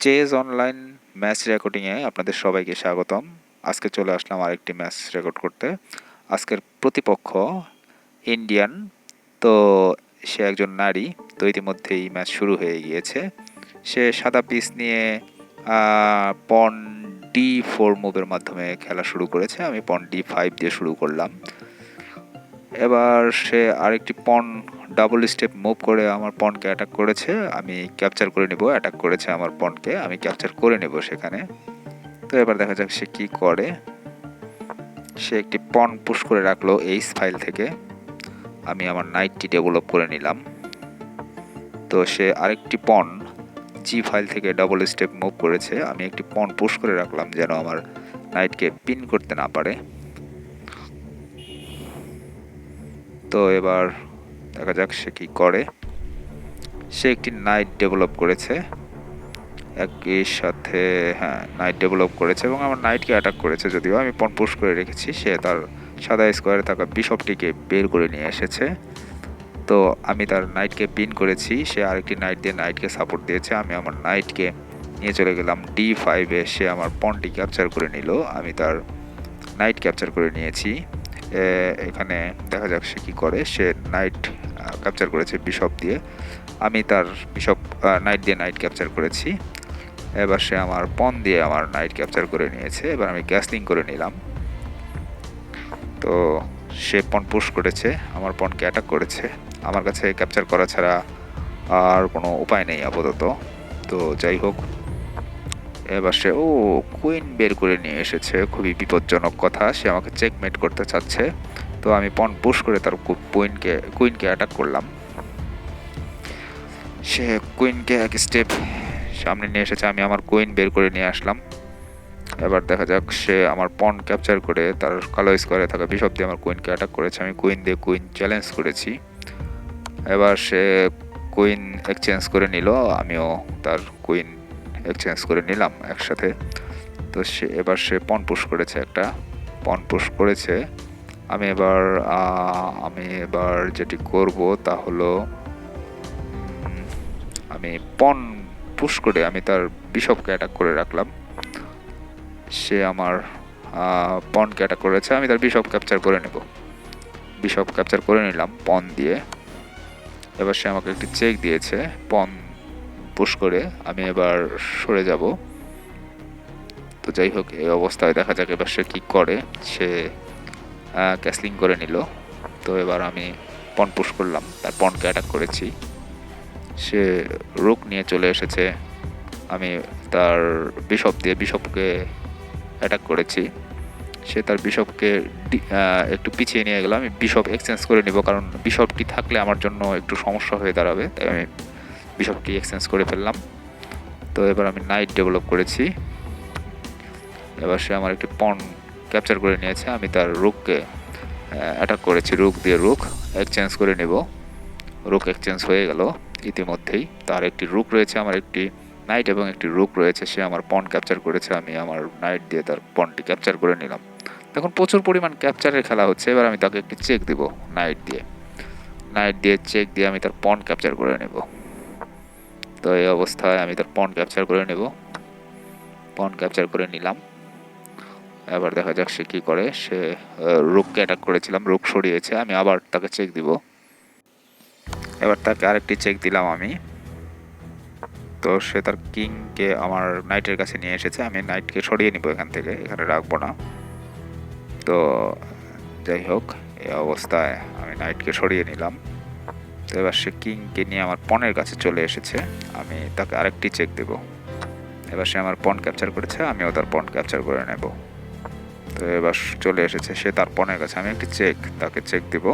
Chase online match রেকর্ডিংয়ে আপনাদের সবাইকে স্বাগতম। আজকে চলে আসলাম আরেকটি ম্যাচ রেকর্ড করতে। আজকের প্রতিপক্ষ ইন্ডিয়ান, তো সে একজন নারী। তো ইতিমধ্যেই ম্যাচ শুরু হয়ে গিয়েছে। সে সাদা পিচ নিয়ে পন D4 মুভের মাধ্যমে খেলা শুরু করেছে। আমি পন D5 দিয়ে শুরু করলাম। এবার সে আরেকটি পন ডাবল স্টেপ মুভ করে আমার পনকে অ্যাটাক করেছে। আমি ক্যাপচার করে নেব। অ্যাটাক করেছে আমার পনকে, আমি ক্যাপচার করে নেব সেখানে। তো এবার দেখা যাক সে কি করে। সে একটি পন পুশ করে রাখলো এইচ ফাইল থেকে। আমি আমার নাইটটি ডেভেলপ করে নিলাম। তো সে আরেকটি পন জি ফাইল থেকে ডাবল স্টেপ মুভ করেছে। আমি একটি পন পুশ করে রাখলাম যেন আমার নাইটকে পিন করতে না পারে। তো এবার দেখা যাক সে কি করে। সে একটি নাইট ডেভেলপ করেছে একই সাথে, নাইট ডেভেলপ করেছে এবং আমার নাইটকে অ্যাটাক করেছে। যদিও আমি পন পুশ করে রেখেছি, সে তার সাদা স্কোয়ারে থাকা বিশপটিকে বের করে নিয়ে এসেছে। তো আমি তার নাইটকে পিন করেছি। সে আরেকটি নাইট দিয়ে নাইটকে সাপোর্ট দিয়েছে। আমি আমার নাইটকে নিয়ে চলে গেলাম D5-এ। সে আমার পনটি ক্যাপচার করে নিল। আমি তার নাইট ক্যাপচার করে নিয়েছি। এখানে দেখা যাক সে কী করে। সে নাইট ক্যাপচার করেছে বিশপ দিয়ে। আমি তার বিশপ নাইট দিয়ে নাইট ক্যাপচার করেছি। এবার সে আমার পন দিয়ে আমার নাইট ক্যাপচার করে নিয়েছে। এবার আমি ক্যাসলিং করে নিলাম। তো সে পন পুশ করেছে, আমার পনকে অ্যাটাক করেছে। আমার কাছে ক্যাপচার করা ছাড়া আর কোনো উপায় নেই আপাতত। তো যাই হোক, এবার সে কুইন বের করে নিয়ে এসেছে। খুবই বিপজ্জনক কথা। সে আমাকে চেকমেট করতে চাচ্ছে। তো আমি পন পুশ করে তার কুইনকে অ্যাটাক করলাম। সে কুইনকে এক স্টেপ সামনে নিয়ে এসেছে। আমি আমার কুইন বের করে নিয়ে আসলাম। এবার দেখা যাক সে আমার পন ক্যাপচার করে তার কালো স্কোয়ারে থাকা বিশপ দিয়ে আমার কুইনকে অ্যাটাক করেছে। আমি কুইন দিয়ে কুইন চ্যালেঞ্জ করেছি। এবার সে কুইন এক্সচেঞ্জ করে নিল, আমিও তার কুইন এক্সচেঞ্জ করে নিলাম একসাথে। তো এবার সে পন পুশ করেছে, একটা পন পুশ করেছে। আমি এবার যেটি করব তা হলো, আমি পন পুশ করে আমি তার বিশপকে অ্যাটাক করে রাখলাম। সে আমার পনকে অ্যাটাক করেছে। আমি তার বিশপ ক্যাপচার করে নেব। বিশপ ক্যাপচার করে নিলাম পন দিয়ে। এবার সে আমাকে একটি চেক দিয়েছে পন পুশ করে। আমি এবার সরে যাব। তো যাই হোক, এই অবস্থায় দেখা যাক এবার সে কী করে। সে ক্যাসলিং করে নিল। তো এবার আমি পন পুশ করলাম, তার পনকে অ্যাটাক করেছি। সে রুক নিয়ে চলে এসেছে। আমি তার বিশপ দিয়ে বিশপকে অ্যাটাক করেছি। সে তার বিশপকে একটু পিছিয়ে নিয়ে গেল। আমি বিশপ এক্সচেঞ্জ করে নিব, কারণ বিশপটি থাকলে আমার জন্য একটু সমস্যা হয়ে দাঁড়াবে। তাই আমি বিশপটি এক্সচেঞ্জ করে ফেললাম। তো এবার আমি নাইট ডেভেলপ করেছি। এবার সে আমার একটি পন ক্যাপচার করে নিয়েছে। আমি তার রুককে অ্যাটাক করেছি। রুক দিয়ে রুক এক্সচেঞ্জ করে নেব। রুক এক্সচেঞ্জ হয়ে গেল ইতিমধ্যেই। তার একটি রুক রয়েছে, আমার একটি নাইট এবং একটি রুক রয়েছে। সে আমার পন ক্যাপচার করেছে। আমি আমার নাইট দিয়ে তার পনটি ক্যাপচার করে নিলাম। এখন প্রচুর পরিমাণ ক্যাপচারের খেলা হচ্ছে। এবার আমি তাকে একটি চেক দিব নাইট দিয়ে চেক দিয়ে আমি তার পন ক্যাপচার করে নেব। তো এই অবস্থায় আমি তার পন ক্যাপচার করে নেব। পন ক্যাপচার করে নিলাম। এবার দেখা যাক সে কী করে। সে রুককে অ্যাটাক করেছিলাম, রুক সরিয়েছে। আমি আবার তাকে চেক দিব। এবার তাকে আরেকটি চেক দিলাম আমি। তো সে তার কিংকে আমার নাইটের কাছে নিয়ে এসেছে। আমি নাইটকে সরিয়ে নিব এখান থেকে, এখানে রাখবো না। তো যাই হোক, এই অবস্থায় আমি নাইটকে সরিয়ে নিলাম। তো এবার সে কিংকে নিয়ে আমার পনের কাছে চলে এসেছে। আমি তাকে আরেকটি চেক দেব। এবার সে আমার পন ক্যাপচার করেছে, আমিও তার পন ক্যাপচার করে নেব। তো এবার চলে এসেছে সে তার পনের কাছে। আমি একটি তাকে চেক দেব।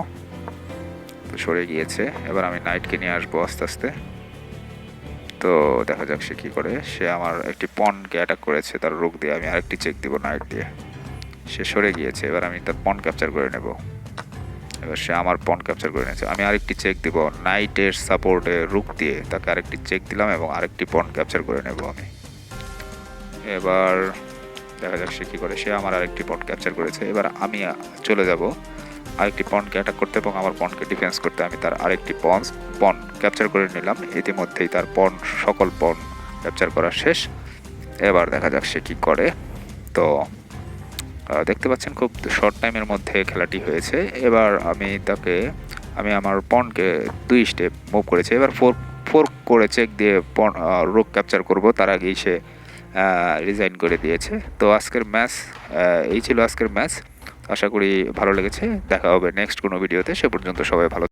তো সরে গিয়েছে। এবার আমি নাইটকে নিয়ে আসবো আস্তে আস্তে। তো দেখা যাক সে কী করে। সে আমার একটি পনকে অ্যাটাক করেছে তার রুক দিয়ে। আমি আরেকটি চেক দিব নাইট দিয়ে। সে সরে গিয়েছে। এবার আমি তার পন ক্যাপচার করে নেব। এবার সে আমার পন ক্যাপচার করে নিয়েছে। আমি আরেকটি চেক দিব নাইটের সাপোর্টে রুক দিয়ে। তাকে আরেকটি চেক দিলাম এবং আরেকটি পন ক্যাপচার করে নেব আমি। এবার দেখা যাক সে কী করে। সে আমার আরেকটি পন ক্যাপচার করেছে। এবার আমি চলে যাব আরেকটি পনকে অ্যাটাক করতে এবং আমার পনকে ডিফেন্স করতে। আমি তার আরেকটি পন ক্যাপচার করে নিলাম। ইতিমধ্যেই তার সকল পন ক্যাপচার করা শেষ। এবার দেখা যাক সে কী করে। তো দেখতে পাচ্ছেন খুব শর্ট টাইমের মধ্যে খেলাটি হয়েছে। এবার আমি আমার পনকে 2 স্টেপ মুভ করেছি। এবার ফোর করে চেক দিয়ে রোক ক্যাপচার করব, তার আগেই সে রিজাইন করে দিয়েছে। তো আজকের ম্যাচ এই ছিল আজকের ম্যাচ। আশা করি ভালো লেগেছে। দেখা হবে নেক্সট কোনো ভিডিওতে। সে পর্যন্ত সবাই ভালো